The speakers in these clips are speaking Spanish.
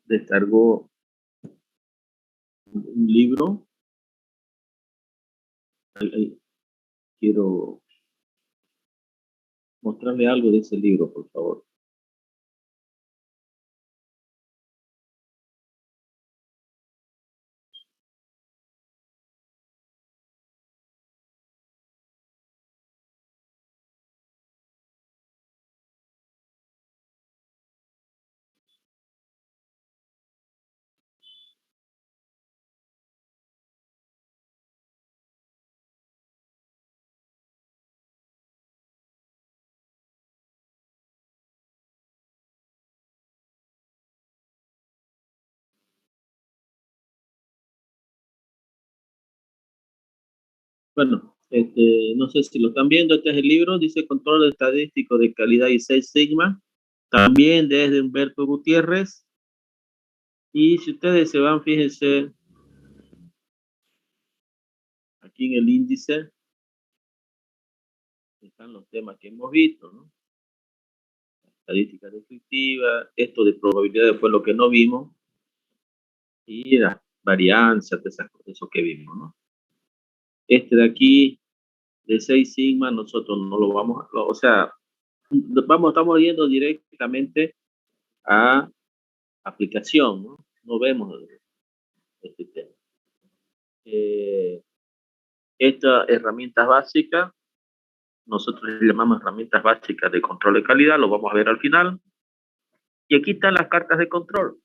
descargó un libro. Quiero mostrarle algo de ese libro, por favor. Bueno, no sé si lo están viendo, este es el libro, dice Control Estadístico de Calidad y Six Sigma, también desde Humberto Gutiérrez. Y si ustedes se van, fíjense, aquí en el índice, están los temas que hemos visto, ¿no? Estadística descriptiva, esto de probabilidades fue lo que no vimos, y las varianzas, de esas cosas, eso que vimos, ¿no? Este de aquí, de 6 sigma, nosotros no lo vamos a, o sea, estamos yendo directamente a aplicación, ¿no? No vemos este tema. Estas herramientas básicas, nosotros le llamamos herramientas básicas de control de calidad, lo vamos a ver al final. Y aquí están las cartas de control.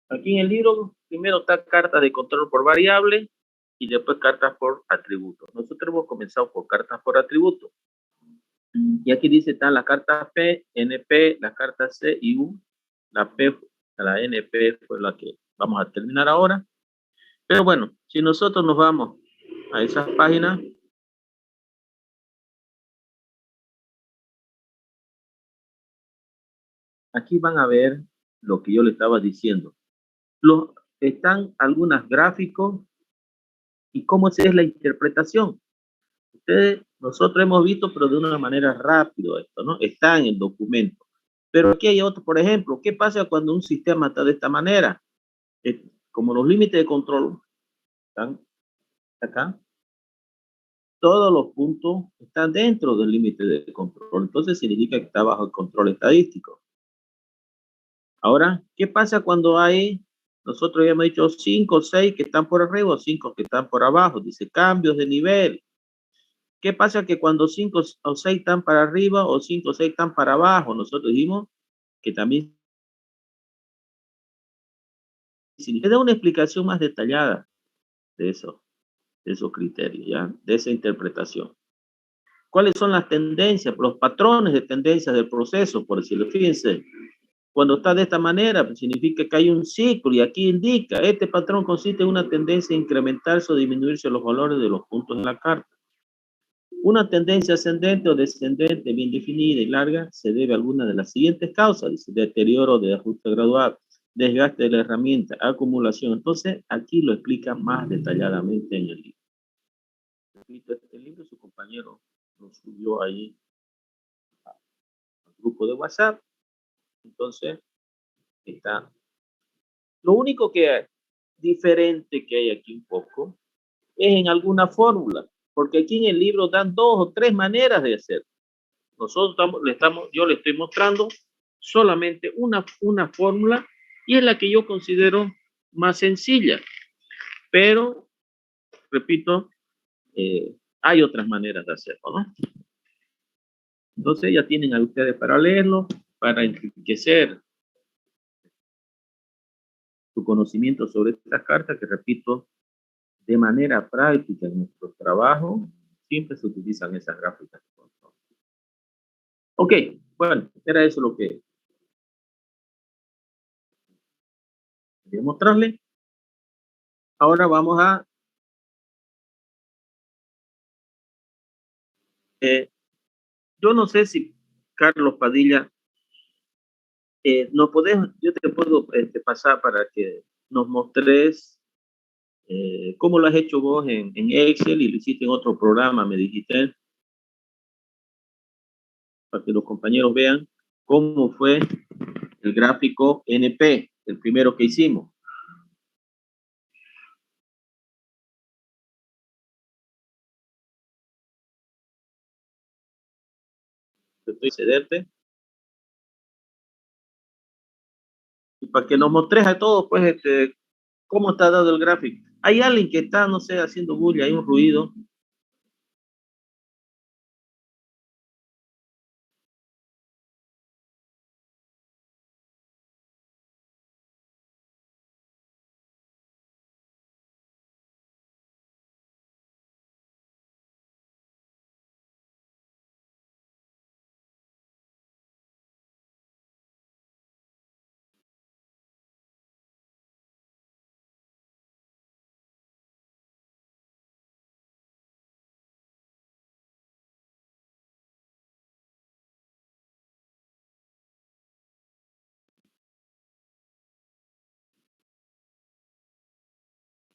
Aquí en el libro, primero está cartas de control por variable y después cartas por atributo. Nosotros hemos comenzado por cartas por atributo. Y aquí dice, están las cartas P, NP, las cartas C y U. La NP fue la que vamos a terminar ahora. Pero bueno, si nosotros nos vamos a esas páginas, aquí van a ver lo que yo le estaba diciendo. Están algunos gráficos y cómo es la interpretación. Nosotros hemos visto, pero de una manera rápida esto, ¿no? Está en el documento. Pero aquí hay otro, por ejemplo, ¿qué pasa cuando un sistema está de esta manera? Como los límites de control están acá, todos los puntos están dentro del límite de control. Entonces significa que está bajo el control estadístico. Ahora, ¿qué pasa cuando nosotros habíamos dicho 5 o 6 que están por arriba o 5 que están por abajo? Dice cambios de nivel. ¿Qué pasa que cuando 5 o 6 están para arriba o 5 o 6 están para abajo? Nosotros dijimos que también se da una explicación más detallada de esos criterios, ¿ya? De esa interpretación. ¿Cuáles son las tendencias, los patrones de tendencias del proceso? Por decirlo, fíjense, cuando está de esta manera, pues significa que hay un ciclo y aquí indica, este patrón consiste en una tendencia a incrementarse o disminuirse los valores de los puntos en la carta. Una tendencia ascendente o descendente bien definida y larga se debe a alguna de las siguientes causas, dice, deterioro de ajuste gradual, desgaste de la herramienta, acumulación. Entonces, aquí lo explica más detalladamente en el libro. Este libro su compañero lo subió ahí al grupo de WhatsApp. Entonces, está. Lo único que es diferente que hay aquí un poco es en alguna fórmula, porque aquí en el libro dan 2 o 3 maneras de hacer. Yo le estoy mostrando solamente una fórmula y es la que yo considero más sencilla. Pero, repito, hay otras maneras de hacerlo, ¿no? Entonces ya tienen a ustedes para leerlo, para enriquecer su conocimiento sobre estas cartas, que repito, de manera práctica en nuestro trabajo, siempre se utilizan esas gráficas. Ok, bueno, era eso lo que quería mostrarle. Ahora vamos a yo no sé si Carlos Padilla, yo te puedo pasar para que nos mostres cómo lo has hecho vos en Excel y lo hiciste en otro programa, me dijiste, para que los compañeros vean cómo fue el gráfico NP, el primero que hicimos. Estoy cederte. Y para que nos mostres a todos, pues, cómo está dado el gráfico. Hay alguien que está, no sé, haciendo bulla, hay un ruido.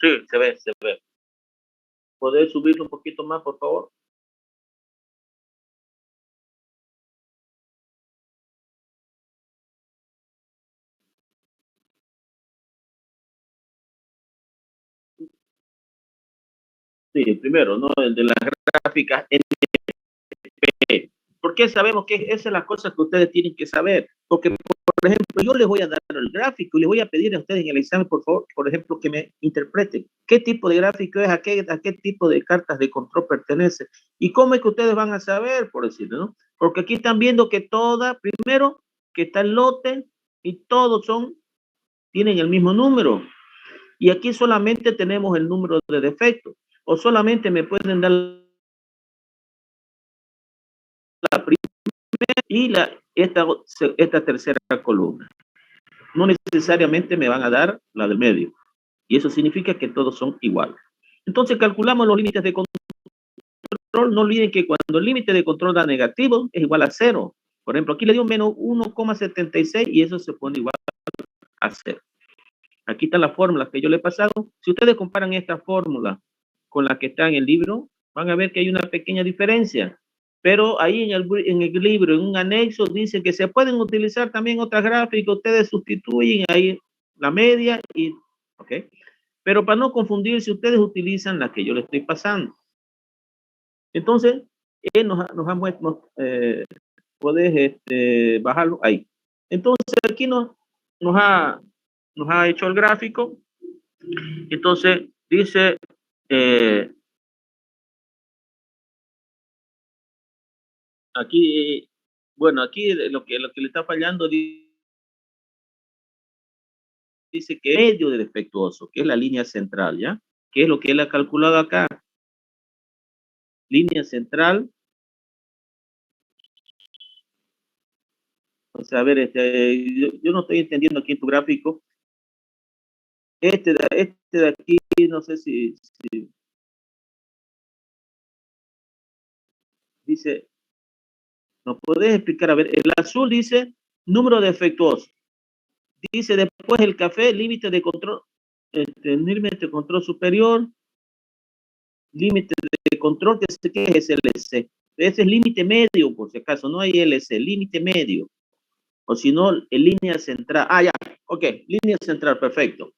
Sí, se ve, se ve. ¿Podés subirlo un poquito más, por favor? Sí, el primero, ¿no? El de las gráficas NP. ¿Por qué sabemos que esas son las cosas que ustedes tienen que saber? Porque, por ejemplo, yo les voy a dar el gráfico y les voy a pedir a ustedes en el examen, por favor, por ejemplo, que me interpreten qué tipo de gráfico es, a qué tipo de cartas de control pertenece y cómo es que ustedes van a saber, por decirlo, ¿no? Porque aquí están viendo que toda, primero, que está el lote y todos tienen el mismo número. Y aquí solamente tenemos el número de defectos. O solamente me pueden dar la primera y esta tercera columna. No necesariamente me van a dar la del medio. Y eso significa que todos son iguales. Entonces calculamos los límites de control. No olviden que cuando el límite de control da negativo es igual a cero. Por ejemplo, aquí le dio menos 1,76 y eso se pone igual a cero. Aquí están las fórmulas que yo le he pasado. Si ustedes comparan esta fórmula con la que está en el libro, van a ver que hay una pequeña diferencia. Pero ahí en el libro, en un anexo, dice que se pueden utilizar también otras gráficas. Ustedes sustituyen ahí la media y, ¿ok? Pero para no confundirse, ustedes utilizan la que yo les estoy pasando. Entonces, él nos ha muestro, puedes bajarlo ahí. Entonces, aquí nos ha hecho el gráfico. Entonces, dice, aquí, bueno, aquí lo que le está fallando dice que medio de defectuoso, que es la línea central, ¿ya? Que es lo que él ha calculado acá. Línea central. O sea, a ver, yo no estoy entendiendo aquí en tu gráfico. Este de aquí, no sé si dice, ¿nos podés explicar? A ver, el azul dice número defectuoso. Dice después el café, límite de control, límite de control superior, límite de control, que es LC. Ese es límite medio, por si acaso, no hay LC, límite medio. O si no, en línea central. Ah, ya, ok, línea central, perfecto.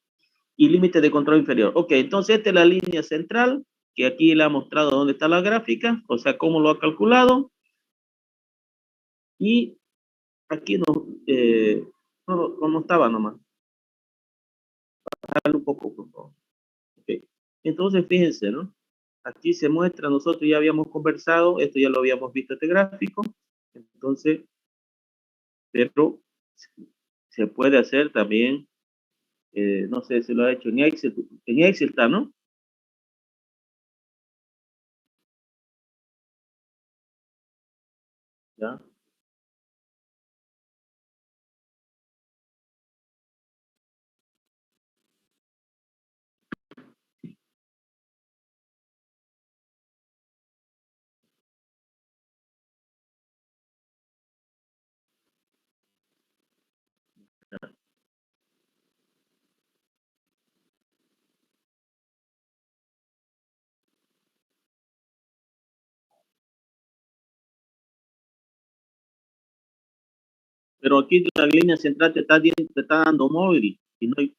Y límite de control inferior. Ok, entonces esta es la línea central, que aquí le ha mostrado dónde está la gráfica, o sea, cómo lo ha calculado. Y aquí no estaba nomás. Bajarlo un poco, por favor. Okay. Entonces, fíjense, ¿no? Aquí se muestra, nosotros ya habíamos conversado, esto ya lo habíamos visto este gráfico, entonces, pero se puede hacer también, no sé si lo ha hecho en Excel está, ¿no? ¿Ya? Pero aquí la línea central te está dando móvil y no hay.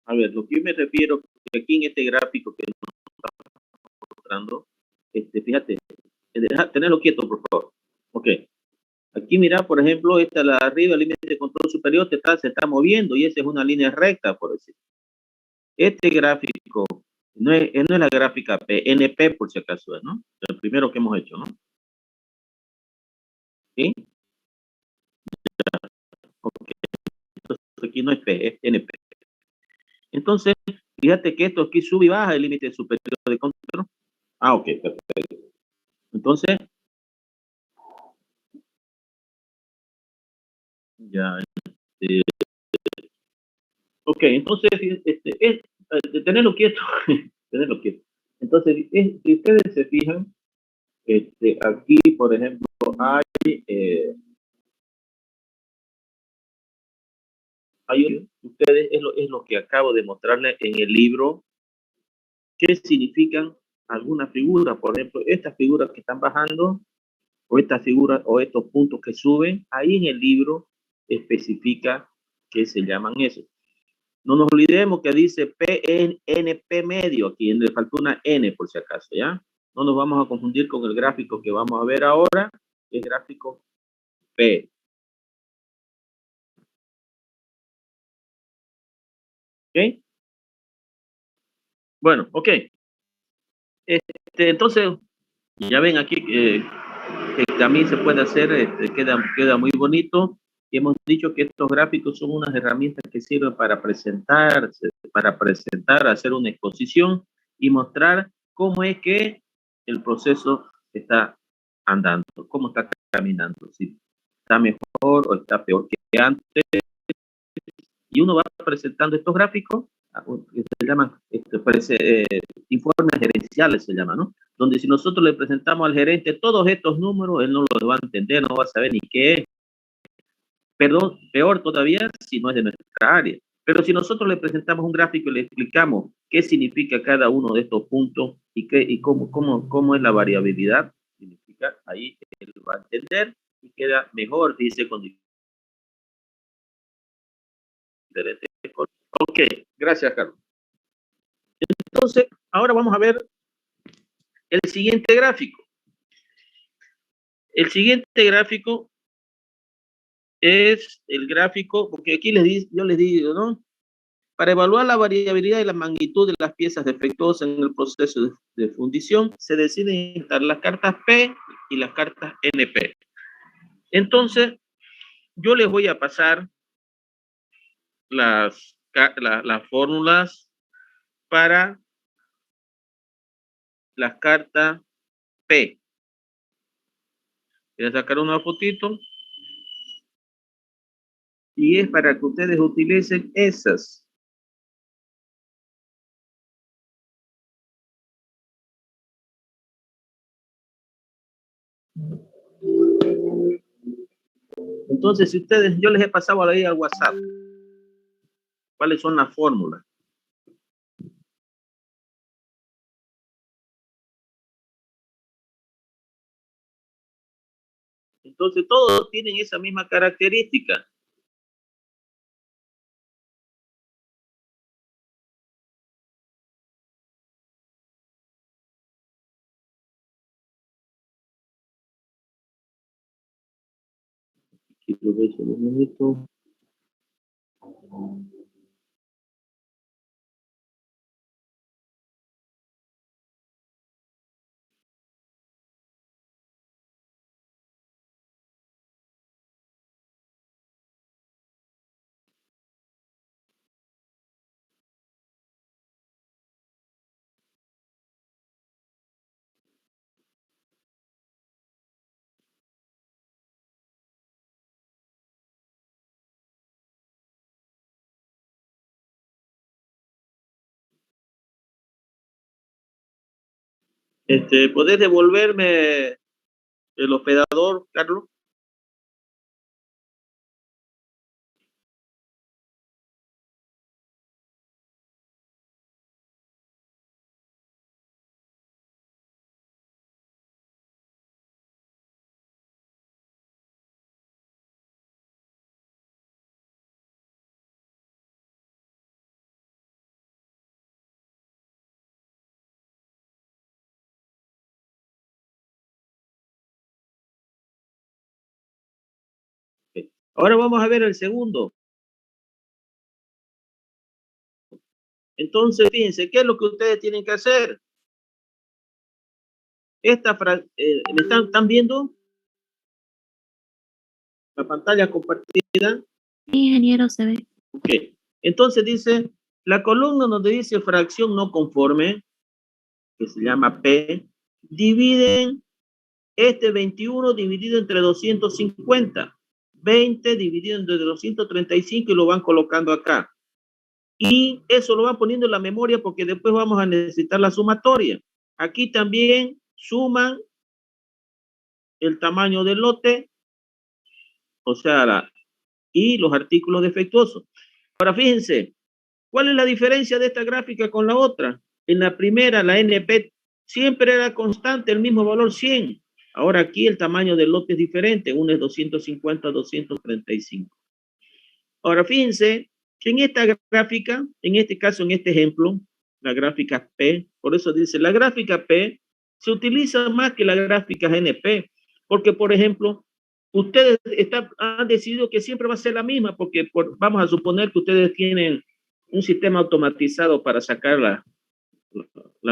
A ver, lo que yo me refiero, que aquí en este gráfico que nos está mostrando, fíjate, tenerlo quieto, por favor. Ok. Aquí mira, por ejemplo, esta la arriba, el límite de control superior se está moviendo y esa es una línea recta, por decir. Este gráfico no es la gráfica PNP, por si acaso, ¿no? El primero que hemos hecho, ¿no? ¿Sí? Okay. Entonces aquí no es P, es NP. Entonces, fíjate que esto aquí sube y baja el límite superior de control. Ah, ok, perfecto. Entonces, ya, este, ok, entonces, tenerlo quieto, tenerlo quieto. Entonces, si ustedes se fijan, aquí, por ejemplo, ustedes, es lo que acabo de mostrarles en el libro, qué significan algunas figuras. Por ejemplo, estas figuras que están bajando, o estas figuras, o estos puntos que suben, ahí en el libro especifica qué se llaman eso. No nos olvidemos que dice PNP medio, aquí le faltó una N por si acaso, ¿ya? No nos vamos a confundir con el gráfico que vamos a ver ahora, el gráfico P. ¿Ok? Bueno, ok. Entonces, ya ven aquí que también se puede hacer, queda muy bonito. Y hemos dicho que estos gráficos son unas herramientas que sirven para presentar, hacer una exposición y mostrar cómo es que el proceso está andando, cómo está caminando, si está mejor o está peor que antes. Y uno va presentando estos gráficos, que se llaman informes gerenciales, se llama, ¿no? Donde si nosotros le presentamos al gerente todos estos números, él no los va a entender, no va a saber ni qué es. Perdón, peor todavía si no es de nuestra área. Pero si nosotros le presentamos un gráfico y le explicamos qué significa cada uno de estos puntos y cómo es la variabilidad, significa ahí él va a entender y queda mejor, dice, con diferentes. Ok, gracias, Carlos. Entonces, ahora vamos a ver el siguiente gráfico. El siguiente gráfico es el gráfico, porque aquí yo les digo, ¿no? Para evaluar la variabilidad y la magnitud de las piezas defectuosas en el proceso de fundición, se deciden instalar las cartas P y las cartas NP. Entonces, yo les voy a pasar las fórmulas para las cartas P. Voy a sacar una fotito y es para que ustedes utilicen esas. Entonces, si ustedes, yo les he pasado ahí al WhatsApp cuáles son las fórmulas. Entonces, todos tienen esa misma característica. Aquí lo veis en un minuto. ¿Podés devolverme el hospedador, Carlos? Ahora vamos a ver el segundo. Entonces, fíjense, ¿qué es lo que ustedes tienen que hacer? ¿Me están viendo la pantalla compartida? Ingeniero, se ve. Ok. Entonces dice, la columna donde dice fracción no conforme, que se llama P, dividen este 21 dividido entre 250, 20 dividido entre 235 y lo van colocando acá. Y eso lo van poniendo en la memoria porque después vamos a necesitar la sumatoria. Aquí también suman el tamaño del lote, o sea, y los artículos defectuosos. Ahora fíjense, ¿cuál es la diferencia de esta gráfica con la otra? En la primera, la NP siempre era constante, el mismo valor 100. Ahora aquí el tamaño del lote es diferente, uno es 250, 235. Ahora fíjense que en esta gráfica, en este caso, en este ejemplo, la gráfica P, por eso dice, la gráfica P se utiliza más que la gráfica NP, porque por ejemplo, ustedes han decidido que siempre va a ser la misma, porque vamos a suponer que ustedes tienen un sistema automatizado para sacar las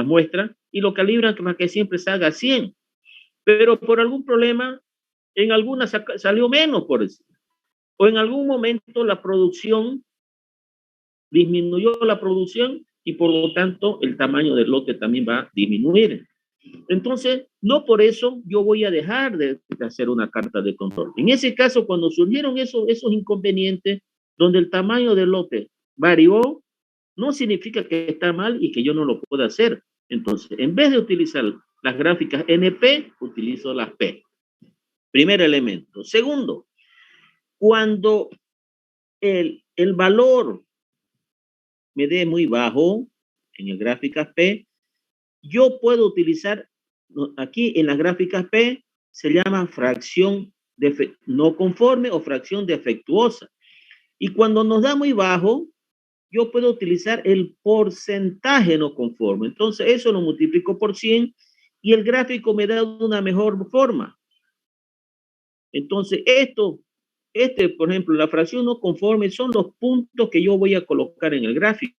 muestras y lo calibran para que siempre se haga 100, pero por algún problema, en algunas salió menos, por eso. O en algún momento la producción disminuyó la producción y por lo tanto el tamaño del lote también va a disminuir. Entonces, no por eso yo voy a dejar de hacer una carta de control. En ese caso, cuando surgieron esos inconvenientes, donde el tamaño del lote varió, no significa que está mal y que yo no lo pueda hacer. Entonces, en vez de utilizar las gráficas NP, utilizo las P. Primer elemento. Segundo, cuando el valor me dé muy bajo en el gráficas P, yo puedo utilizar, aquí en las gráficas P, se llama fracción no conforme o fracción defectuosa. Y cuando nos da muy bajo, yo puedo utilizar el porcentaje no conforme. Entonces, eso lo multiplico por 100 y el gráfico me da una mejor forma. Entonces, por ejemplo, la fracción no conforme son los puntos que yo voy a colocar en el gráfico.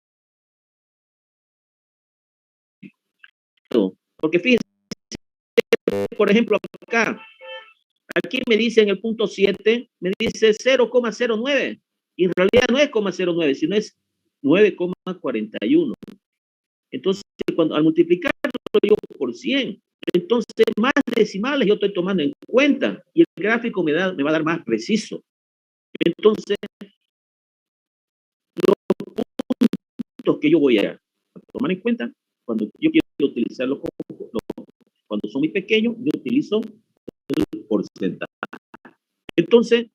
Porque fíjense, por ejemplo, acá, aquí me dice en el punto 7, me dice 0,09. Y en realidad no es 0,09, sino es 9,41. Entonces, al multiplicarlo yo por 100, entonces más decimales yo estoy tomando en cuenta y el gráfico me va a dar más preciso. Entonces, los puntos que yo voy a tomar en cuenta cuando yo quiero utilizarlo cuando son muy pequeños, yo utilizo el porcentaje. Entonces,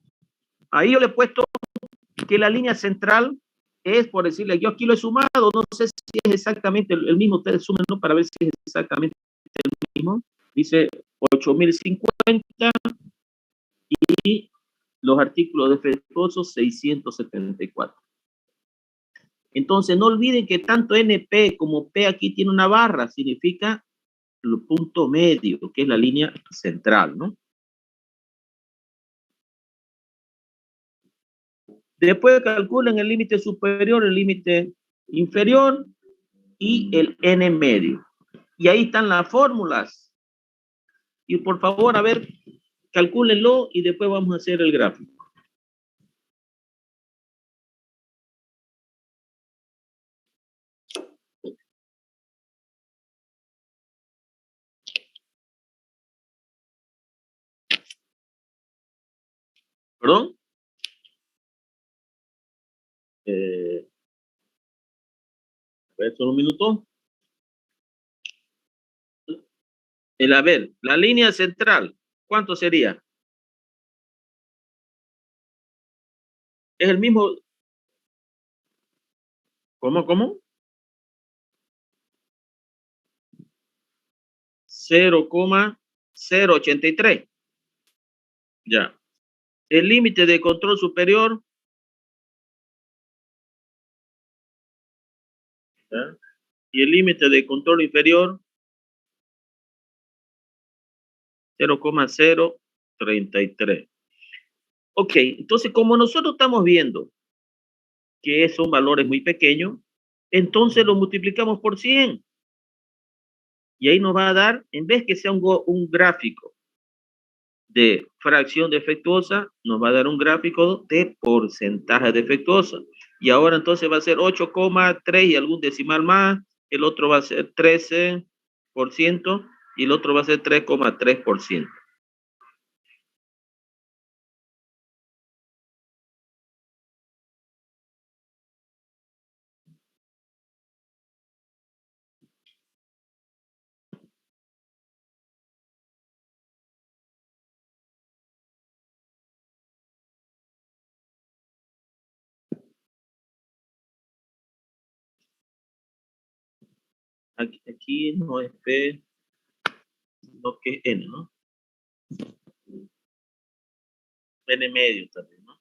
ahí yo le he puesto que la línea central es, por decirle, yo aquí lo he sumado, no sé si es exactamente el mismo, ustedes sumen, ¿no? Para ver si es exactamente el mismo. Dice 8050 y los artículos defectuosos 674. Entonces, no olviden que tanto NP como P aquí tiene una barra, significa el punto medio, que es la línea central, ¿no? Después calculen el límite superior, el límite inferior y el N medio. Y ahí están las fórmulas. Y por favor, a ver, calcúlenlo y después vamos a hacer el gráfico. ¿Perdón? A ver, solo un minuto. A ver, la línea central, ¿cuánto sería? Es el mismo. ¿Cómo? 0,083. Ya. El límite de control superior. ¿Ya? Y el límite de control inferior. 0,033. Ok, entonces como nosotros estamos viendo que son valores muy pequeños, entonces lo multiplicamos por 100. Y ahí nos va a dar, en vez que sea un gráfico de fracción defectuosa, nos va a dar un gráfico de porcentaje defectuosa. Y ahora entonces va a ser 8,3 y algún decimal más, el otro va a ser 13% y el otro va a ser 3,3%. Aquí no es P, sino que es N, ¿no? N medio también, ¿no?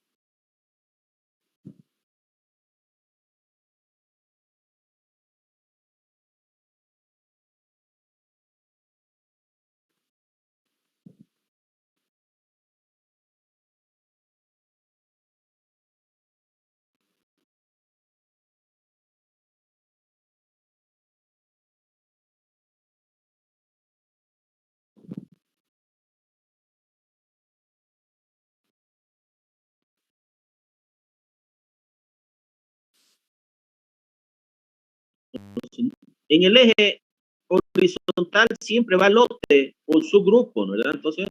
En el eje horizontal siempre va lote o subgrupo, ¿no? ¿Verdad? Entonces,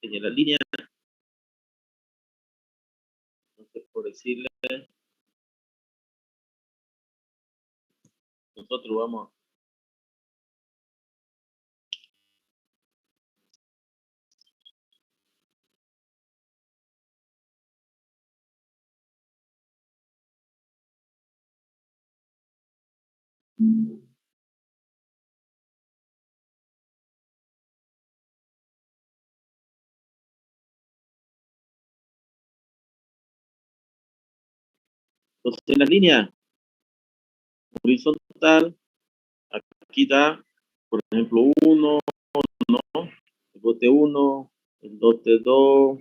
en la línea, entonces, por decirle, nosotros vamos. Entonces, en la línea horizontal, aquí da, por ejemplo, 1, ¿no? El lote 1, el lote 2,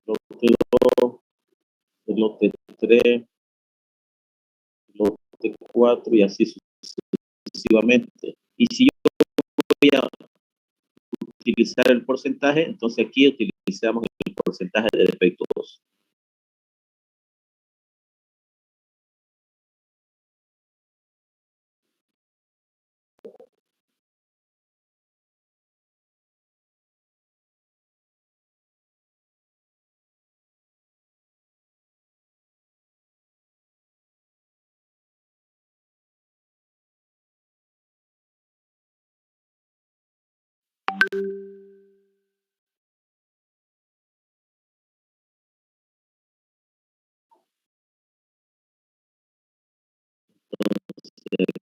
el lote 2, el lote 3, el lote 4 y así sucesivamente. Y si yo voy a utilizar el porcentaje, entonces aquí utilizamos el porcentaje de defectos.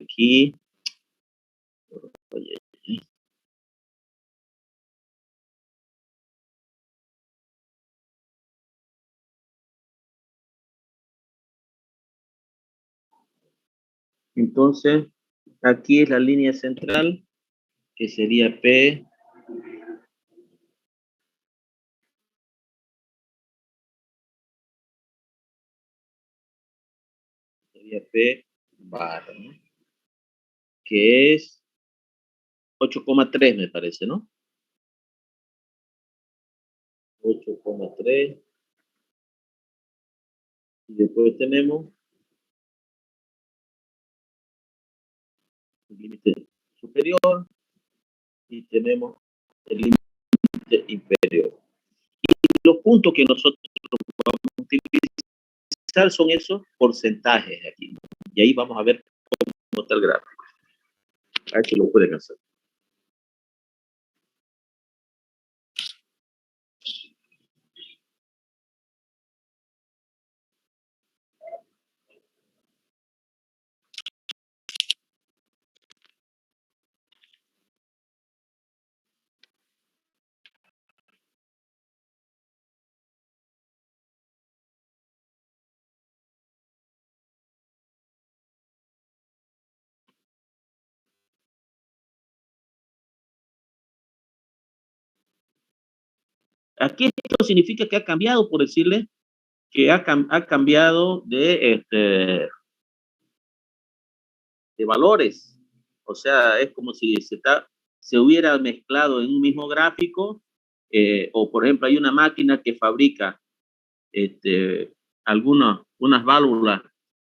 Aquí, oye, entonces aquí es la línea central, que sería P, sería P bar, ¿no? Que es 8,3 me parece, ¿no? 8,3 y después tenemos el límite superior y tenemos el límite inferior. Y los puntos que nosotros vamos a utilizar son esos porcentajes aquí. Y ahí vamos a ver cómo está el gráfico. A ver si lo pueden hacer. Aquí esto significa que ha cambiado, por decirle, que ha cambiado de valores. O sea, es como si se hubiera mezclado en un mismo gráfico, o por ejemplo, hay una máquina que fabrica unas válvulas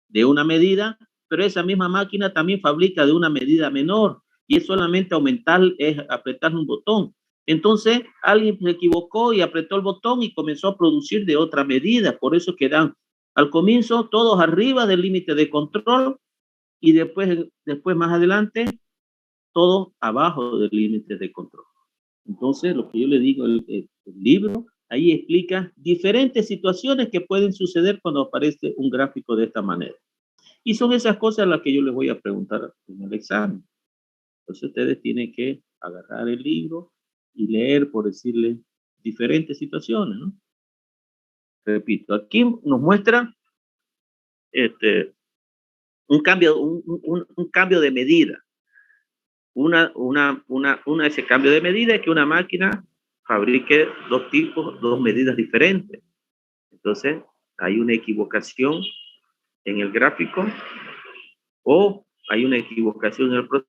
de una medida, pero esa misma máquina también fabrica de una medida menor, y es solamente aumentar, es apretar un botón. Entonces, alguien se equivocó y apretó el botón y comenzó a producir de otra medida. Por eso quedan al comienzo todos arriba del límite de control, y después más adelante, todo abajo del límite de control. Entonces, lo que yo le digo, el libro, ahí explica diferentes situaciones que pueden suceder cuando aparece un gráfico de esta manera. Y son esas cosas las que yo les voy a preguntar en el examen. Entonces, ustedes tienen que agarrar el libro y leer, por decirle, diferentes situaciones, ¿no? Repito, aquí nos muestra un cambio de medida. Ese cambio de medida es que una máquina fabrique dos medidas diferentes. Entonces, hay una equivocación en el gráfico, o hay una equivocación en el proceso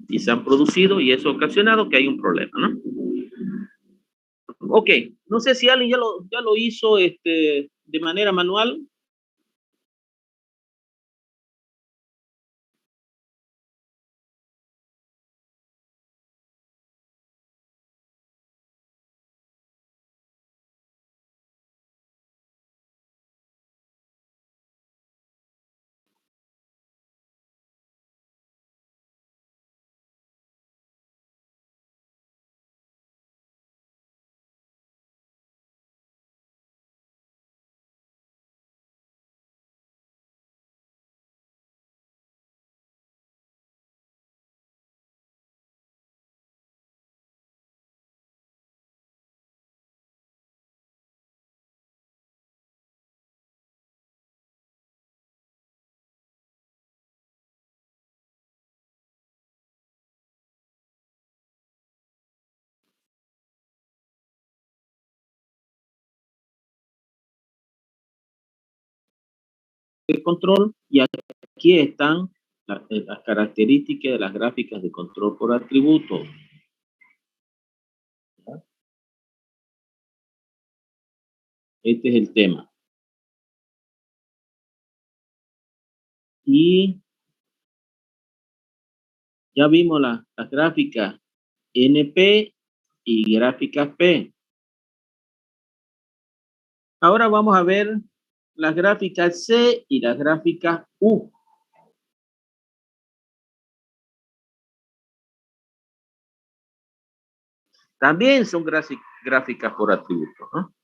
y se han producido, y eso ha ocasionado que hay un problema, ¿no? Ok, no sé si alguien ya lo hizo de manera manual. El control, y aquí están las características de las gráficas de control por atributo. Este es el tema. Y ya vimos las gráficas NP y gráficas P. Ahora vamos a ver las gráficas C y las gráficas U. También son gráficas por atributos, ¿no?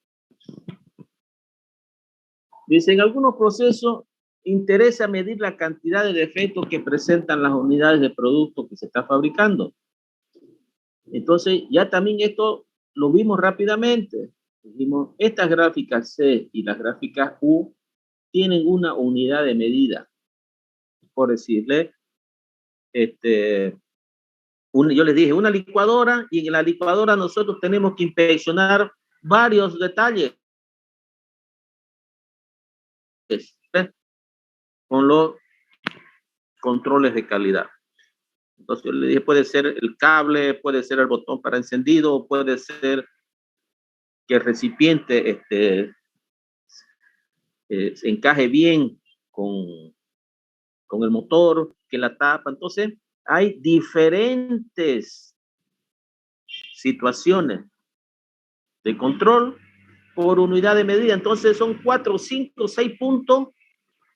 Dice, en algunos procesos interesa medir la cantidad de defectos que presentan las unidades de producto que se está fabricando. Entonces, ya también esto lo vimos rápidamente. Dijimos, estas gráficas C y las gráficas U tienen una unidad de medida. Por decirle, yo les dije, una licuadora, y en la licuadora nosotros tenemos que inspeccionar varios detalles con los controles de calidad. Entonces yo le dije, puede ser el cable, puede ser el botón para encendido, puede ser que el recipiente se encaje bien con el motor, que la tapa. Entonces hay diferentes situaciones de control por unidad de medida. Entonces son 4, 5, 6 puntos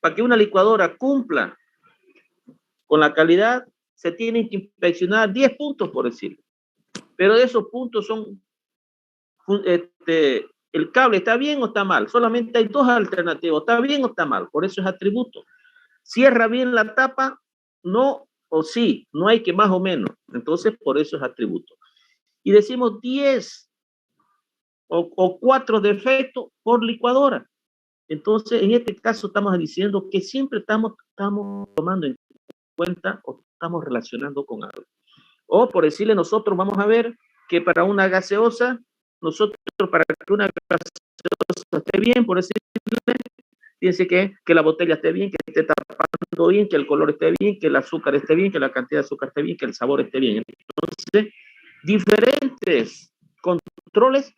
para que una licuadora cumpla con la calidad. Se tienen que inspeccionar 10 puntos, por decirlo. Pero esos puntos son, el cable está bien o está mal. Solamente hay dos alternativas, está bien o está mal. Por eso es atributo. Cierra bien la tapa, no o sí, no hay que más o menos. Entonces, por eso es atributo. Y decimos 10 o 4 defectos por licuadora. Entonces, en este caso estamos diciendo que siempre estamos tomando en cuenta o estamos relacionando con algo. O por decirle, nosotros vamos a ver que para una gaseosa, nosotros para que una gaseosa esté bien, por decirle, fíjense que la botella esté bien, que esté tapando bien, que el color esté bien, que el azúcar esté bien, que la cantidad de azúcar esté bien, que el sabor esté bien. Entonces, diferentes controles,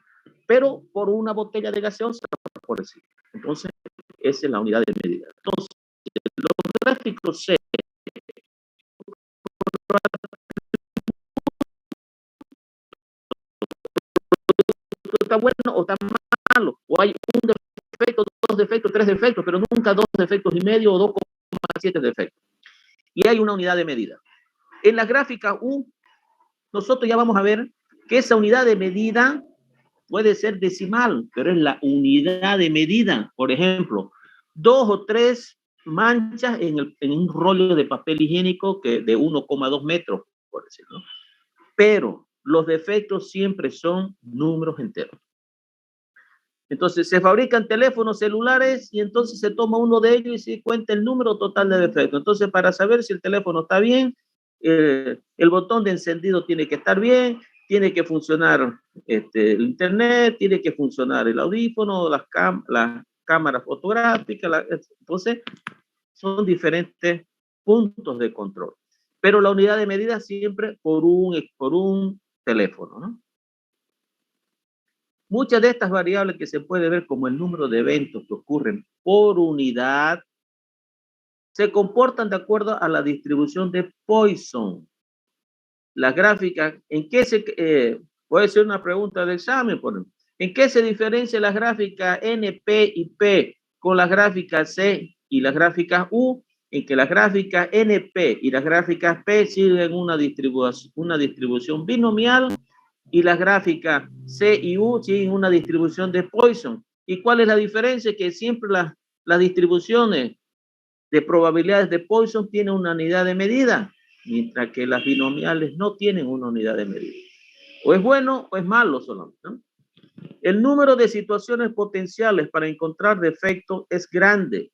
pero por una botella de gaseosa, por decir. Entonces, esa es la unidad de medida. Entonces, los gráficos C está bueno o está malo, o hay un defecto, dos defectos, tres defectos, pero nunca 2,5 defectos o 2,7 defectos. Y hay una unidad de medida. En la gráfica U, nosotros ya vamos a ver que esa unidad de medida puede ser decimal, pero es la unidad de medida. Por ejemplo, 2 o 3 manchas en un rollo de papel higiénico de 1,2 metros, por decirlo. Pero los defectos siempre son números enteros. Entonces se fabrican teléfonos celulares y entonces se toma uno de ellos y se cuenta el número total de defectos. Entonces, para saber si el teléfono está bien, el botón de encendido tiene que estar bien, tiene que funcionar el internet, tiene que funcionar el audífono, las cámaras fotográficas. Entonces, son diferentes puntos de control. Pero la unidad de medida siempre por un teléfono, ¿no? Muchas de estas variables que se puede ver como el número de eventos que ocurren por unidad se comportan de acuerdo a la distribución de Poisson. La gráfica, ¿en qué puede ser una pregunta de examen, por ejemplo? ¿En qué se diferencia la gráfica NP y P con las gráficas C y las gráficas U? En que las gráficas NP y las gráficas P siguen una distribución binomial y las gráficas C y U siguen una distribución de Poisson. ¿Y cuál es la diferencia? Que siempre las distribuciones de probabilidades de Poisson tienen una unidad de medida, mientras que las binomiales no tienen una unidad de medida. O es bueno o es malo solamente, ¿no? El número de situaciones potenciales para encontrar defectos es grande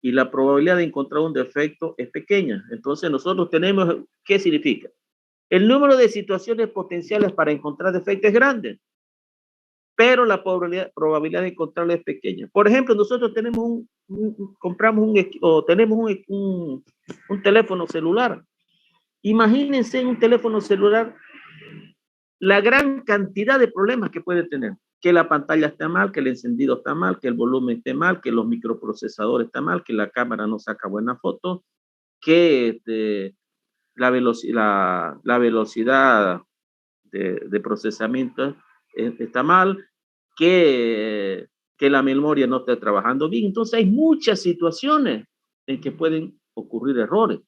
y la probabilidad de encontrar un defecto es pequeña. Entonces nosotros tenemos, ¿qué significa? El número de situaciones potenciales para encontrar defectos es grande, pero la probabilidad de encontrarlo es pequeña. Por ejemplo, nosotros tenemos tenemos un teléfono celular. Imagínense en un teléfono celular la gran cantidad de problemas que puede tener. Que la pantalla está mal, que el encendido está mal, que el volumen esté mal, que los microprocesadores están mal, que la cámara no saca buena foto, que la velocidad de procesamiento está mal, que la memoria no está trabajando bien. Entonces hay muchas situaciones en que pueden ocurrir errores.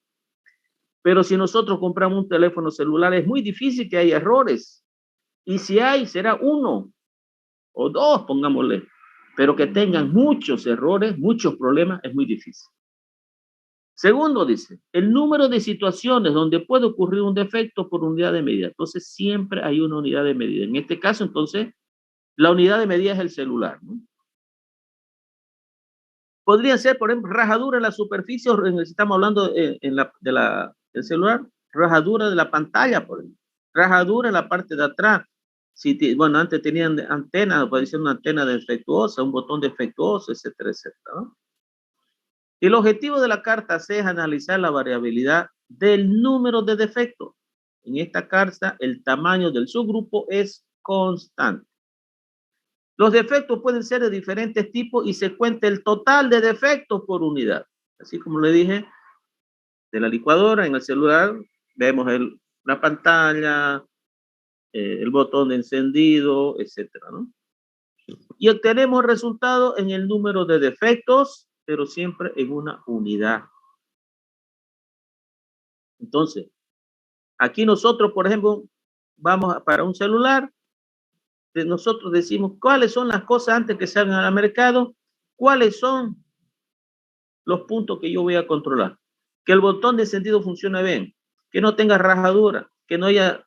Pero si nosotros compramos un teléfono celular, es muy difícil que haya errores. Y si hay, será uno o dos, pongámosle. Pero que tengan muchos errores, muchos problemas, es muy difícil. Segundo, dice, el número de situaciones donde puede ocurrir un defecto por unidad de medida. Entonces, siempre hay una unidad de medida. En este caso, entonces, la unidad de medida es el celular, ¿no? Podría ser, por ejemplo, rajadura en la superficie, estamos hablando del celular, rajadura de la pantalla, por ejemplo, rajadura en la parte de atrás. Bueno, antes tenían antena, puede ser una antena defectuosa, un botón defectuoso, etcétera, etcétera, ¿no? El objetivo de la carta C es analizar la variabilidad del número de defectos. En esta carta, el tamaño del subgrupo es constante. Los defectos pueden ser de diferentes tipos y se cuenta el total de defectos por unidad. Así como le dije, de la licuadora en el celular, vemos la pantalla, el botón de encendido, etcétera, ¿no? Y obtenemos el resultado en el número de defectos, pero siempre en una unidad. Entonces, aquí nosotros, por ejemplo, para un celular, nosotros decimos cuáles son las cosas antes que salgan al mercado, cuáles son los puntos que yo voy a controlar. Que el botón de encendido funcione bien, que no tenga rajadura, que no haya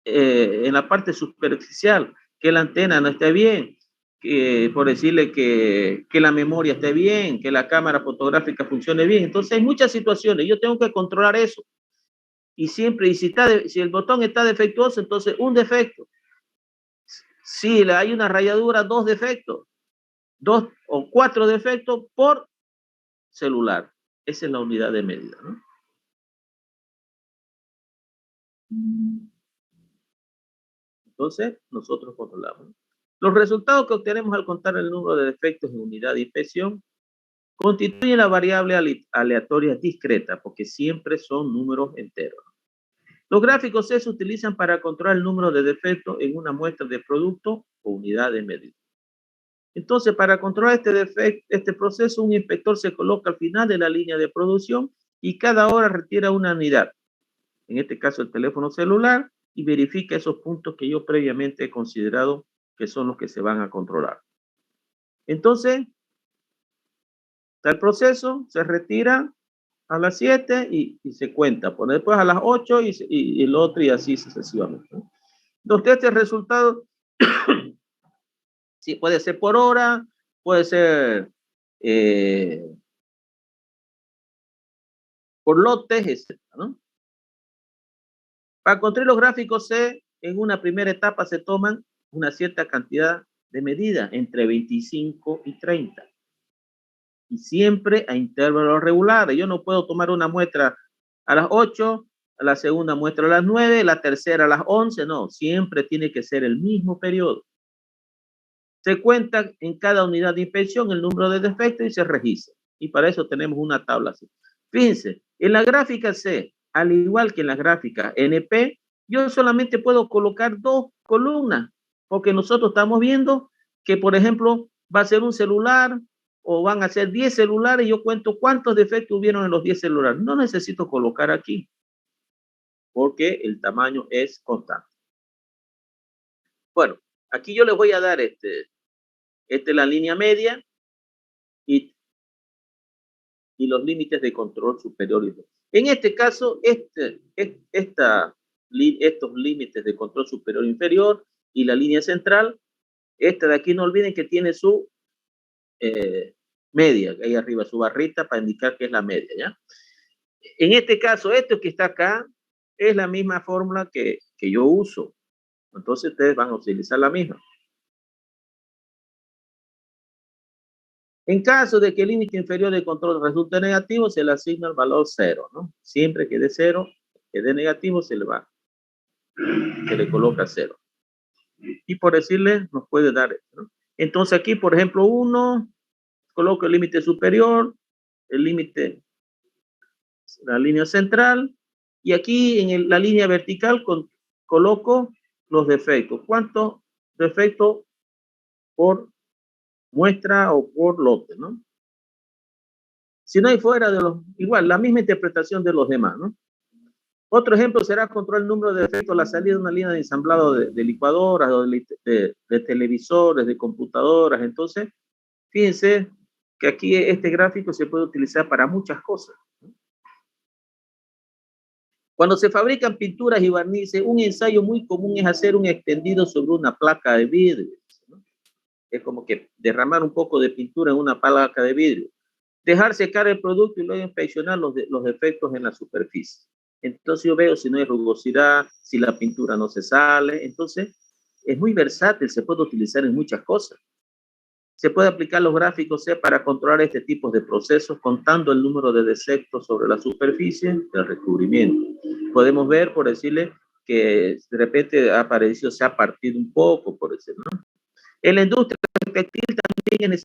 en la parte superficial, que la antena no esté bien, que por decirle que la memoria esté bien, que la cámara fotográfica funcione bien. Entonces hay muchas situaciones, yo tengo que controlar eso. Y siempre, y si el botón está defectuoso, entonces un defecto. Si hay una rayadura, 2 defectos. 2 o 4 defectos por celular. Esa es la unidad de medida, ¿no? Entonces, nosotros controlamos. Los resultados que obtenemos al contar el número de defectos en unidad de inspección constituyen la variable aleatoria discreta, porque siempre son números enteros. Los gráficos C se utilizan para controlar el número de defectos en una muestra de producto o unidad de medida. Entonces, para controlar este proceso, un inspector se coloca al final de la línea de producción y cada hora retira una unidad, en este caso el teléfono celular, y verifica esos puntos que yo previamente he considerado que son los que se van a controlar. Entonces, está el proceso, se retira a las 7 y se cuenta, pues después a las 8 y el otro y así sucesivamente, ¿no? Entonces, este resultado sí, puede ser por hora, puede ser por lotes, etc., ¿no? Para construir los gráficos C, en una primera etapa se toman una cierta cantidad de medidas, entre 25 y 30. Y siempre a intervalos regulares. Yo no puedo tomar una muestra a las 8, a la segunda muestra a las 9, la tercera a las 11, no, siempre tiene que ser el mismo periodo. Se cuenta en cada unidad de inspección el número de defectos y se registra. Y para eso tenemos una tabla así. Fíjense, en la gráfica C, al igual que en la gráfica NP, yo solamente puedo colocar 2 columnas, porque nosotros estamos viendo que, por ejemplo, va a ser un celular o van a ser 10 celulares y yo cuento cuántos defectos hubieron en los 10 celulares. No necesito colocar aquí, porque el tamaño es constante. Bueno, aquí yo les voy a dar esta es la línea media y los límites de control superior. En este caso, estos límites de control superior e inferior y la línea central, esta de aquí no olviden que tiene su media, ahí arriba su barrita para indicar que es la media, ¿ya? En este caso, esto que está acá es la misma fórmula que yo uso. Entonces ustedes van a utilizar la misma. En caso de que el límite inferior de control resulte negativo, se le asigna el valor 0, ¿no? Siempre que dé 0, que dé negativo, se le coloca 0. Y por decirle, nos puede dar esto, ¿no? Entonces aquí, por ejemplo, 1, coloco el límite superior, el límite, la línea central, y aquí en la línea vertical coloco los defectos. ¿Cuántos defectos por muestra o por lote, ¿no? Si no hay fuera de los, igual, la misma interpretación de los demás, ¿no? Otro ejemplo será controlar el número de defectos a la salida de una línea de ensamblado de licuadoras o de televisores, de computadoras. Entonces, fíjense que aquí este gráfico se puede utilizar para muchas cosas. Cuando se fabrican pinturas y barnices, un ensayo muy común es hacer un extendido sobre una placa de vidrio, ¿no? Es como que derramar un poco de pintura en una placa de vidrio. Dejar secar el producto y luego inspeccionar los defectos en la superficie. Entonces yo veo si no hay rugosidad, si la pintura no se sale. Entonces es muy versátil, se puede utilizar en muchas cosas. Se puede aplicar los gráficos C para controlar este tipo de procesos contando el número de defectos sobre la superficie del recubrimiento. Podemos ver, por decirle, que de repente ha aparecido, se ha partido un poco, por decirlo, ¿no? En la industria textil también es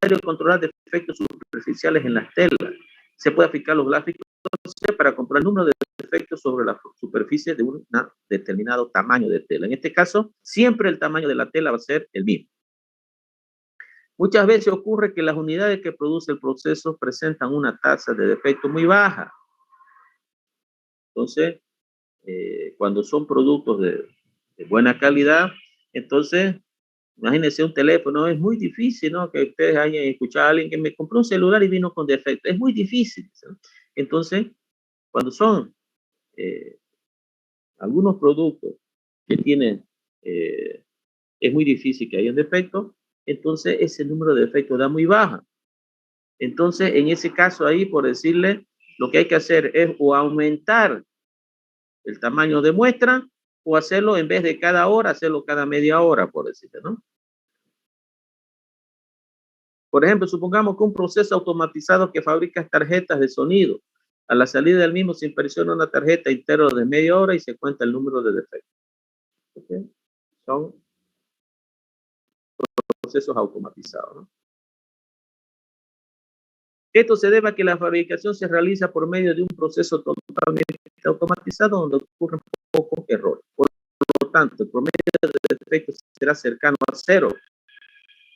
necesario controlar defectos superficiales en las telas. Se puede aplicar los gráficos C para controlar el número de defectos sobre la superficie de un determinado tamaño de tela. En este caso, siempre el tamaño de la tela va a ser el mismo. Muchas veces ocurre que las unidades que produce el proceso presentan una tasa de defecto muy baja. Entonces, cuando son productos de buena calidad, entonces, imagínense un teléfono, es muy difícil, ¿no? Que ustedes hayan escuchado a alguien que me compró un celular y vino con defecto. Es muy difícil, ¿no? Entonces, cuando son algunos productos que tienen, es muy difícil que haya un defecto, entonces ese número de defectos da muy baja. Entonces, en ese caso ahí, por decirle, lo que hay que hacer es o aumentar el tamaño de muestra, o hacerlo en vez de cada hora, hacerlo cada media hora, por decirlo, ¿no? Por ejemplo, supongamos que un proceso automatizado que fabrica tarjetas de sonido. A la salida del mismo se impresiona una tarjeta interna de media hora y se cuenta el número de defectos. ¿Okay? Son procesos automatizados, ¿no? Esto se debe a que la fabricación se realiza por medio de un proceso totalmente automatizado donde ocurren pocos errores. Por lo tanto, el promedio de defectos será cercano a cero.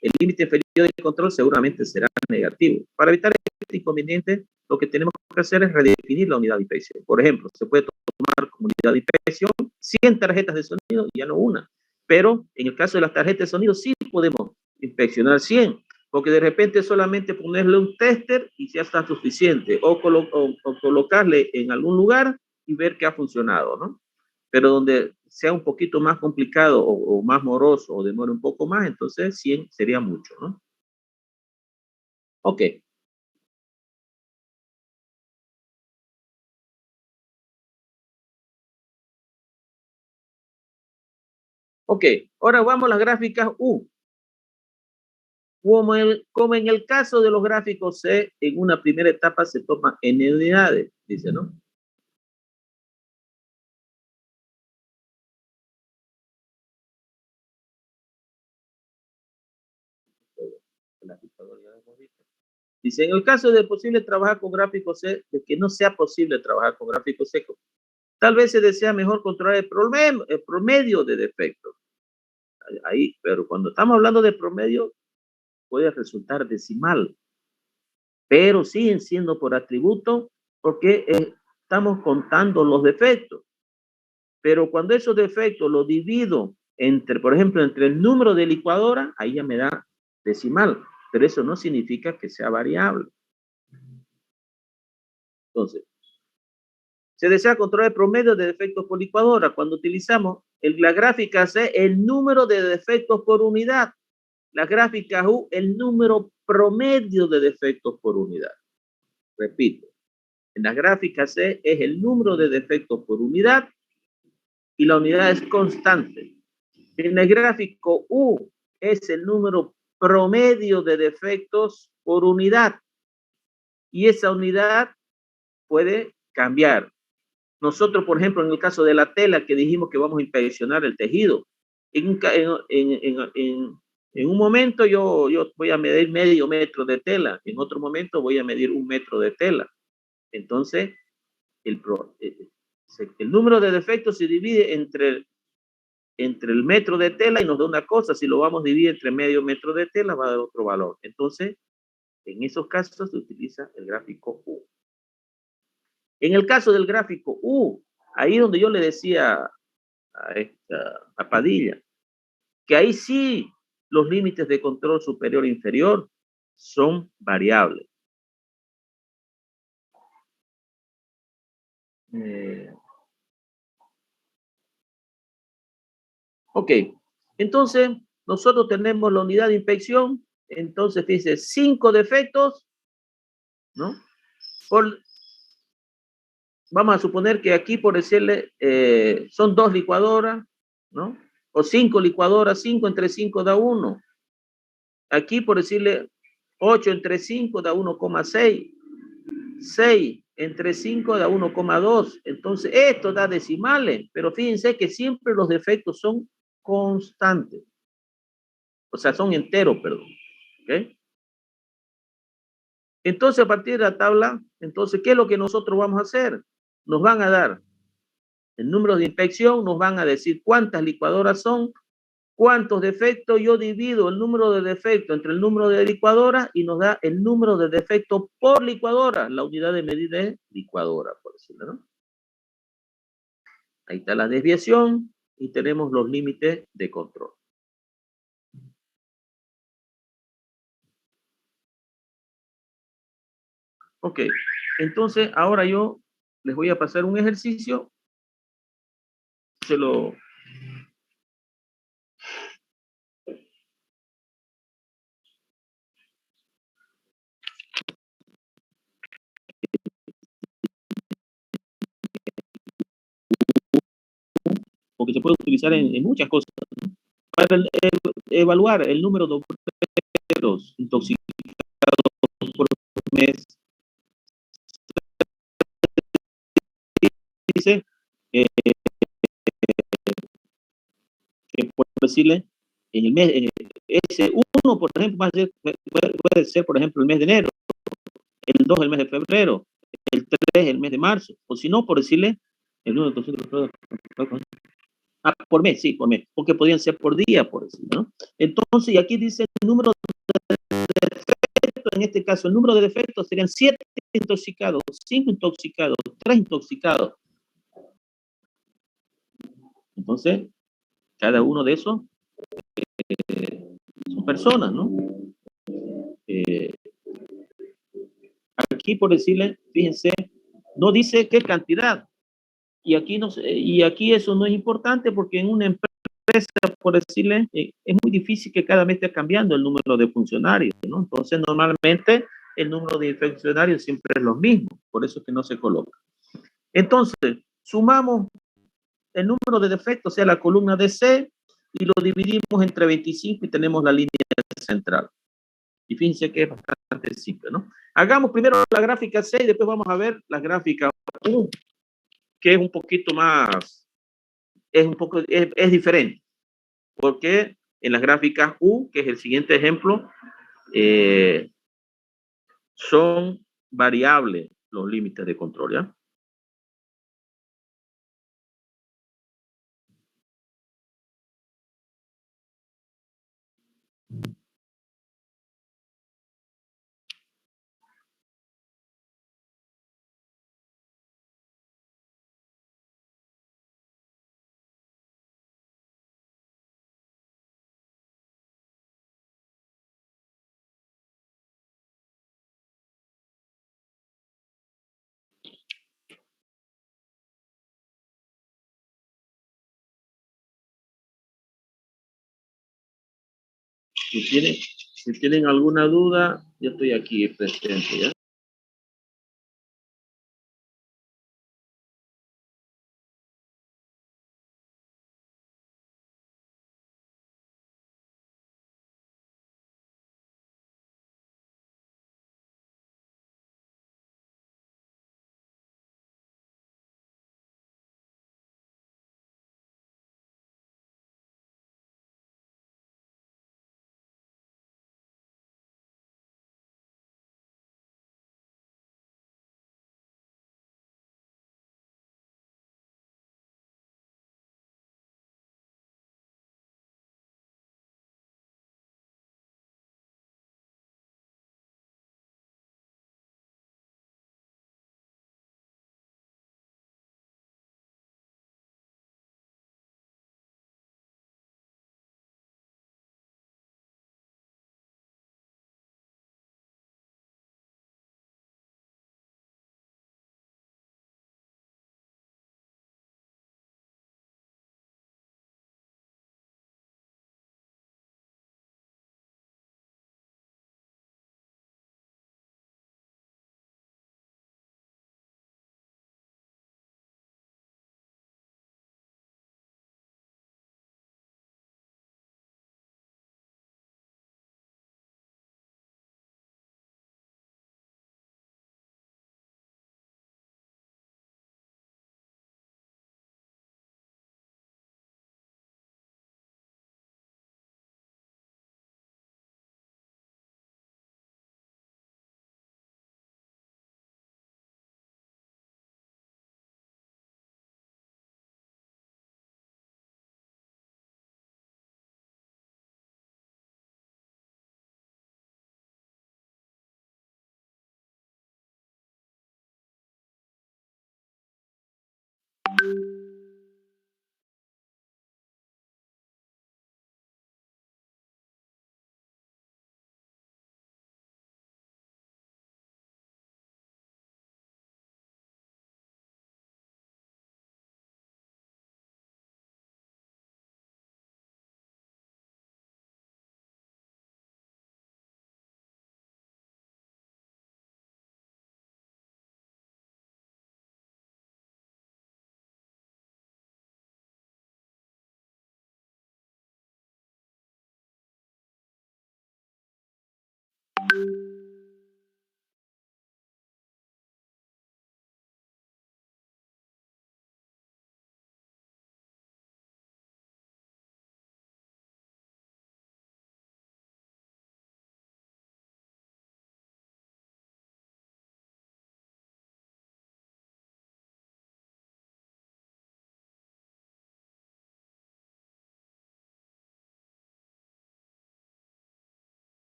El límite inferior de control seguramente será negativo. Para evitar este inconveniente, lo que tenemos que hacer es redefinir la unidad de inspección. Por ejemplo, se puede tomar como unidad de inspección 100 tarjetas de sonido y ya no una. Pero en el caso de las tarjetas de sonido sí podemos inspeccionar 100, porque de repente solamente ponerle un tester y ya está suficiente, o colocarle en algún lugar y ver que ha funcionado, ¿no? Pero donde sea un poquito más complicado o más moroso o demore un poco más, entonces 100 sería mucho, ¿no? Ok. Ok, ahora vamos a las gráficas U. Como en el caso de los gráficos C, en una primera etapa se toman N unidades, dice, ¿no? Dice, en el caso de posible trabajar con gráficos C, de que no sea posible trabajar con gráficos secos, tal vez se desea mejor controlar el promedio de defectos. Ahí, pero cuando estamos hablando de promedio, puede resultar decimal, pero siguen siendo por atributo porque estamos contando los defectos. Pero cuando esos defectos los divido entre, por ejemplo, entre el número de licuadora, ahí ya me da decimal, pero eso no significa que sea variable. Entonces, se desea controlar el promedio de defectos por licuadora. Cuando utilizamos la gráfica C, el número de defectos por unidad. La gráfica U, el número promedio de defectos por unidad. Repito, en la gráfica C es el número de defectos por unidad y la unidad es constante. En el gráfico U es el número promedio de defectos por unidad y esa unidad puede cambiar. Nosotros, por ejemplo, en el caso de la tela que dijimos que vamos a inspeccionar el tejido, en un momento yo voy a medir medio metro de tela, en otro momento voy a medir 1 metro de tela. Entonces, el número de defectos se divide entre el metro de tela y nos da una cosa. Si lo vamos a dividir entre medio metro de tela, va a dar otro valor. Entonces, en esos casos se utiliza el gráfico U. En el caso del gráfico U, ahí donde yo le decía a Padilla, que ahí sí los límites de control superior e inferior son variables. Ok, entonces nosotros tenemos la unidad de inspección, entonces dice 5 defectos, ¿no? Vamos a suponer que aquí, por decirle, son 2 licuadoras, ¿no? O 5 licuadoras, 5 entre 5 da 1. Aquí, por decirle, 8 entre 5 da 1,6. 6 entre 5 da 1,2. Entonces, esto da decimales, pero fíjense que siempre los defectos son constantes. O sea, son enteros, perdón. ¿Ok? Entonces, a partir de la tabla, entonces, ¿qué es lo que nosotros vamos a hacer? Nos van a dar el número de inspección, nos van a decir cuántas licuadoras son, cuántos defectos. Yo divido el número de defectos entre el número de licuadoras y nos da el número de defectos por licuadora, la unidad de medida es licuadora, por decirlo, ¿no? Ahí está la desviación y tenemos los límites de control. Ok, entonces ahora yo les voy a pasar un ejercicio. Se lo porque se puede utilizar en muchas cosas, ¿no? Para evaluar el número de obreros intoxicados por mes, dice que por decirle, en el mes, ese uno, por ejemplo, puede ser, por ejemplo, el mes de enero, el 2 el mes de febrero, el 3 el mes de marzo, o si no, por decirle, el 1, 200, por mes, sí, por mes, porque podrían ser por día, por decir, ¿no? Entonces, y aquí dice el número de defectos, en este caso, el número de defectos serían 7 intoxicados, 5 intoxicados, 3 intoxicados. Entonces, cada uno de esos son personas, ¿no? Aquí, por decirle, fíjense, no dice qué cantidad. Y aquí eso no es importante porque en una empresa, por decirle, es muy difícil que cada mes esté cambiando el número de funcionarios, ¿no? Entonces, normalmente el número de funcionarios siempre es lo mismo, por eso es que no se coloca. Entonces, sumamos el número de defectos, o sea, la columna DC, y lo dividimos entre 25 y tenemos la línea central. Y fíjense que es bastante simple, ¿no? Hagamos primero la gráfica C y después vamos a ver la gráfica U, que es un poquito más, es diferente, porque en las gráficas U, que es el siguiente ejemplo, son variables los límites de control, ¿ya? Si tienen alguna duda, yo estoy aquí presente, ¿ya?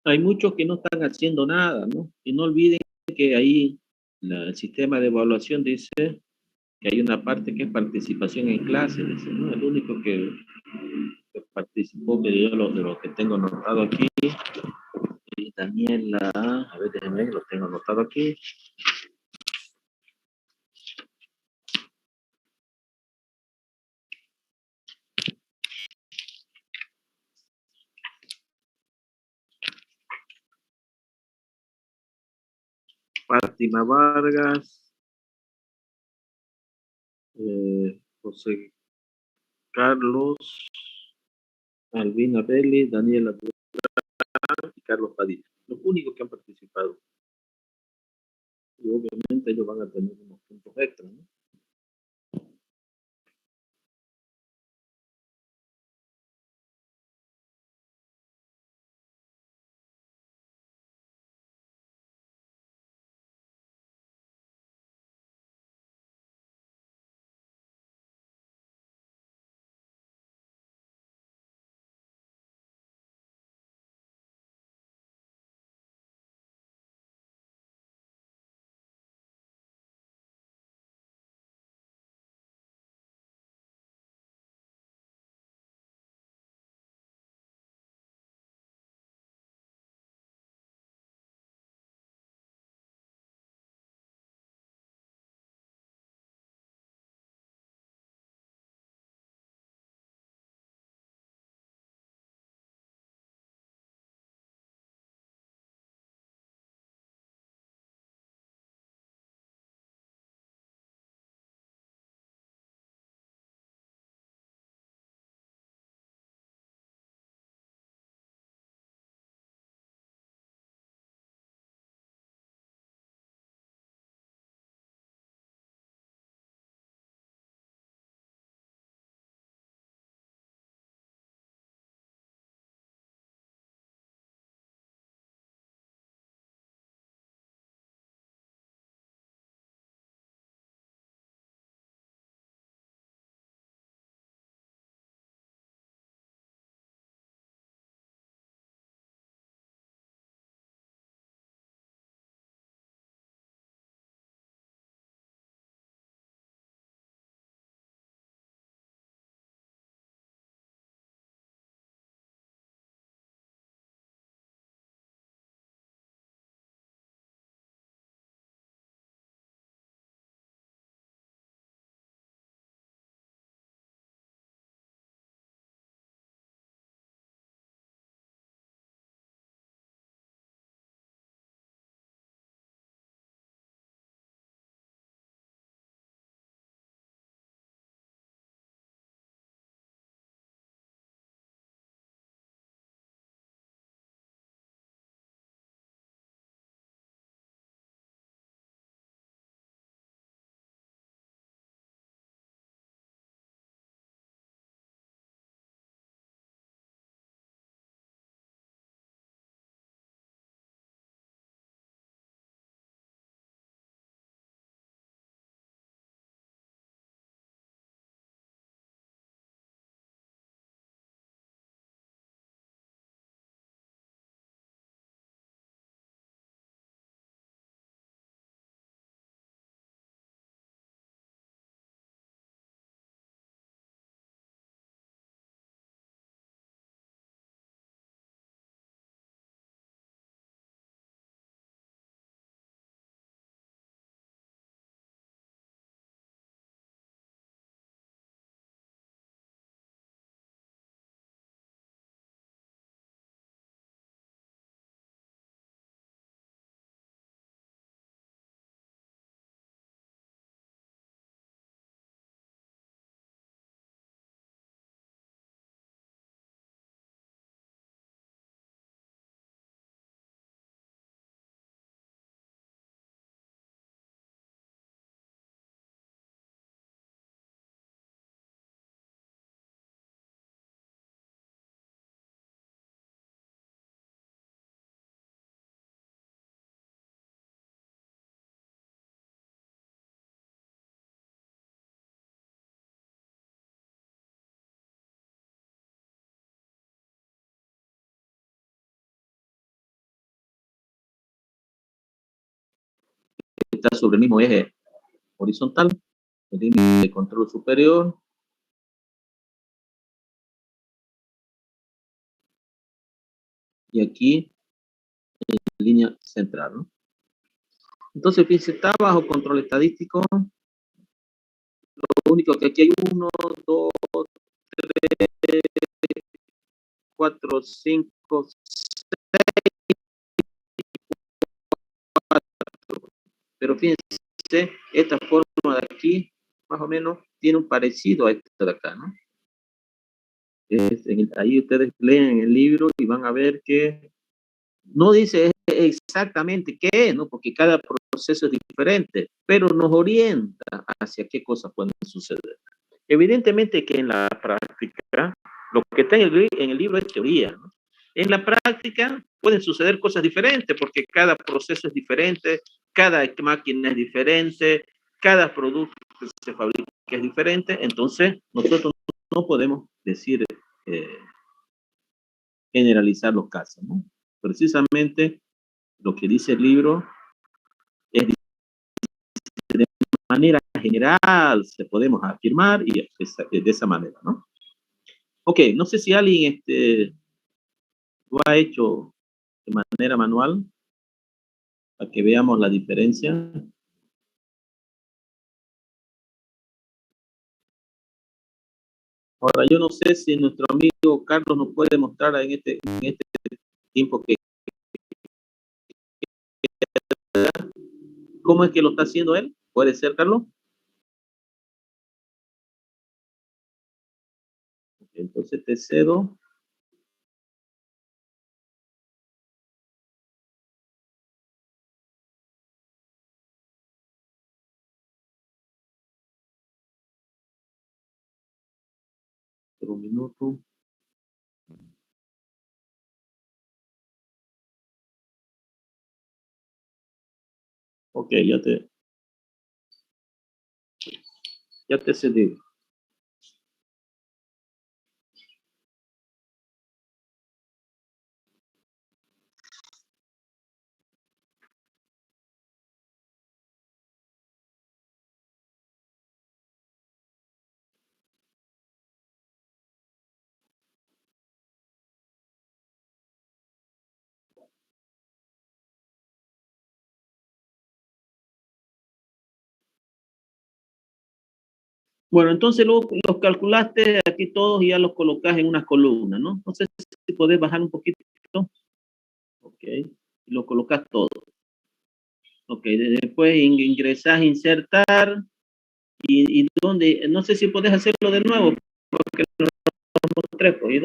Hay muchos que no están haciendo nada, ¿no? Y no olviden que ahí el sistema de evaluación dice que hay una parte que es participación en clase, dice, ¿no? El único que participó, que yo de lo que tengo anotado aquí, es Daniela, a ver, déjenme, lo tengo anotado aquí. Fátima Vargas, José Carlos, Albina Belli, Daniela Durán y Carlos Padilla. Los únicos que han participado. Y obviamente ellos van a tener unos puntos extra, ¿no? está sobre el mismo eje horizontal, el límite de control superior. Y aquí, en línea central, ¿no? Entonces, fíjense, está bajo control estadístico. Lo único que aquí hay 1, 2, 3, 4, 5, 6, 4. Pero fíjense, esta forma de aquí, más o menos, tiene un parecido a esta de acá, ¿no? Ahí ustedes leen el libro y van a ver que no dice exactamente qué es, ¿no? Porque cada proceso es diferente, pero nos orienta hacia qué cosas pueden suceder. Evidentemente que en la práctica, lo que está en el libro es teoría, ¿no? En la práctica pueden suceder cosas diferentes porque cada proceso es diferente, cada máquina es diferente, cada producto que se fabrica es diferente, entonces nosotros no podemos decir, generalizar los casos, ¿no? Precisamente lo que dice el libro es de manera general, se podemos afirmar y de esa manera, ¿no? Ok, no sé si alguien lo ha hecho de manera manual para que veamos la diferencia. Ahora, yo no sé si nuestro amigo Carlos nos puede mostrar en este tiempo que cómo es que lo está haciendo él. ¿Puede ser, Carlos? Entonces te cedo. Por un minuto. Ok, ya te cedí. Bueno, entonces los calculaste aquí todos y ya los colocas en unas columnas, ¿no? No sé si podés bajar un poquito. Ok, y lo colocas todo. Ok, después ingresas, insertar, y dónde, no sé si podés hacerlo de nuevo, porque no lo mostré, pues,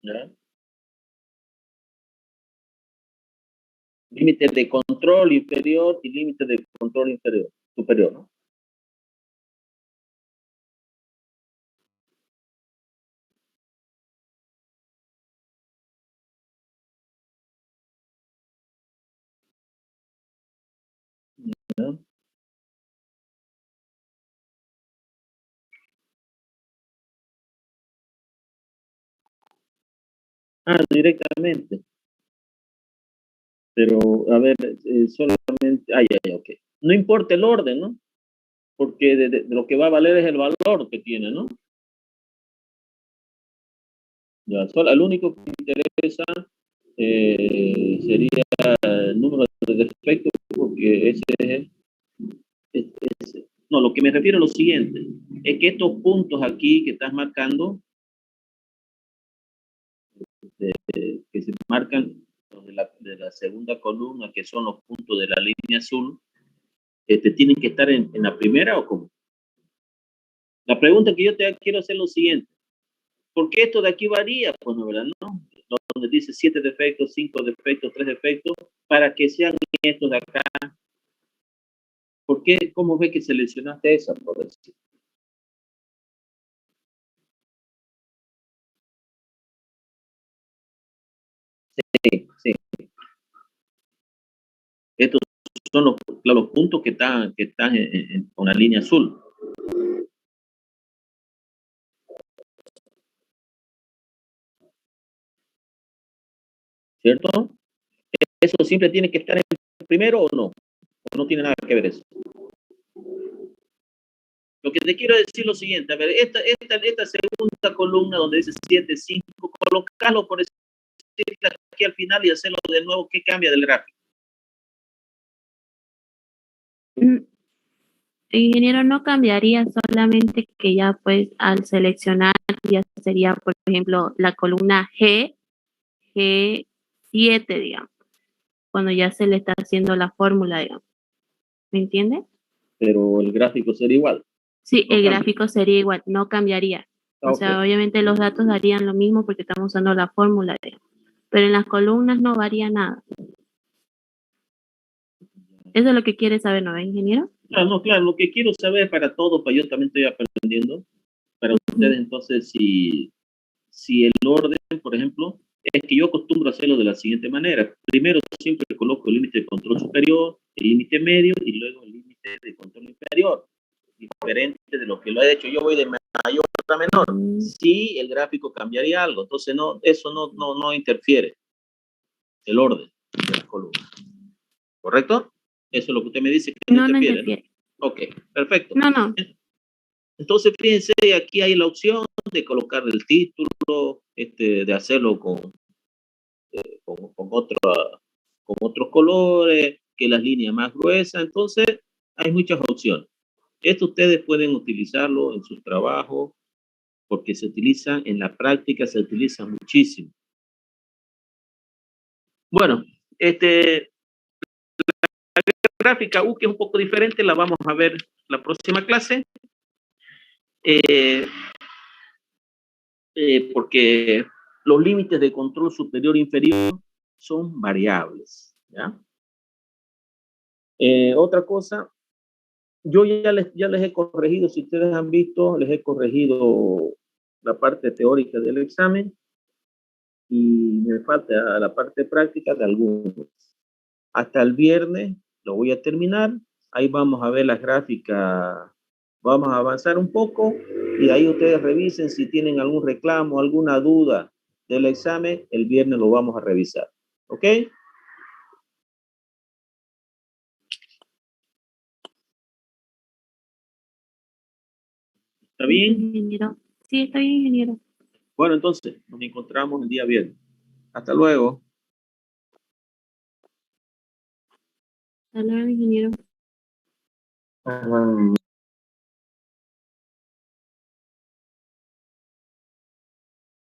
¿ya? Límite de control inferior y límite de control inferior, superior, ¿no? ¿Ya? Ah, directamente. Pero, a ver, solamente, ya, ok. No importa el orden, ¿no? Porque de lo que va a valer es el valor que tiene, ¿no? Ya, solo, el único que me interesa sería el número de defectos, porque no, lo que me refiero es lo siguiente, es que estos puntos aquí que estás marcando, que se marcan de la segunda columna, que son los puntos de la línea azul, tienen que estar en la primera o cómo. La pregunta que yo te quiero hacer es lo siguiente, ¿por qué esto de aquí varía? Pues no, ¿verdad? No, donde dice 7 defectos, 5 defectos, 3 defectos, para que sean estos de acá. ¿Por qué? ¿Cómo ve que seleccionaste esa, por decir? Sí, sí. Estos son los puntos que están en una línea azul. ¿cierto? ¿Eso siempre tiene que estar en primero o no? ¿O no tiene nada que ver eso? Lo que te quiero decir es lo siguiente, a ver, esta segunda columna donde dice 7, 5, colocarlo por aquí al final y hacerlo de nuevo, ¿qué cambia del gráfico? Ingeniero, no cambiaría, solamente que ya pues al seleccionar ya sería, por ejemplo, la columna G7, digamos, cuando ya se le está haciendo la fórmula, digamos. ¿Me entiende? Pero el gráfico sería igual. Sí, No el cambia. gráfico sería igual, no cambiaría. O sea, obviamente los datos darían lo mismo porque estamos usando la fórmula, digamos. Pero en las columnas no varía nada. ¿Eso es lo que quiere saber, no, ingeniero? Claro, no, claro, lo que quiero saber para todos, para yo también estoy aprendiendo, para ustedes entonces, si el orden, por ejemplo, es que yo acostumbro a hacerlo de la siguiente manera. Primero siempre coloco el límite de control superior, el límite medio y luego el límite de control inferior. Diferente de lo que lo he hecho. Yo voy de mayor a menor. Sí, el gráfico cambiaría algo. Entonces, no, eso no interfiere el orden de las columnas. ¿Correcto? Eso es lo que usted me dice que no interfiere. No interfiere. ¿No? Ok, perfecto. No. Entonces, fíjense, aquí hay la opción de colocar el título, de hacerlo con otros colores, que las líneas más gruesas. Entonces, hay muchas opciones. Esto ustedes pueden utilizarlo en sus trabajos porque se utiliza en la práctica, se utiliza muchísimo. Bueno, la gráfica U, que es un poco diferente, la vamos a ver la próxima clase. Porque los límites de control superior e inferior son variables, ¿ya? Otra cosa, yo ya les he corregido, si ustedes han visto, les he corregido la parte teórica del examen y me falta la parte práctica de algunos. Hasta el viernes lo voy a terminar, ahí vamos a ver las gráficas, vamos a avanzar un poco y ahí ustedes revisen si tienen algún reclamo, alguna duda del examen, el viernes lo vamos a revisar, ¿ok? ¿Está bien? Ingeniero. Sí, está bien, ingeniero. Bueno, entonces, nos encontramos el día viernes. Hasta luego. Hasta luego, ingeniero.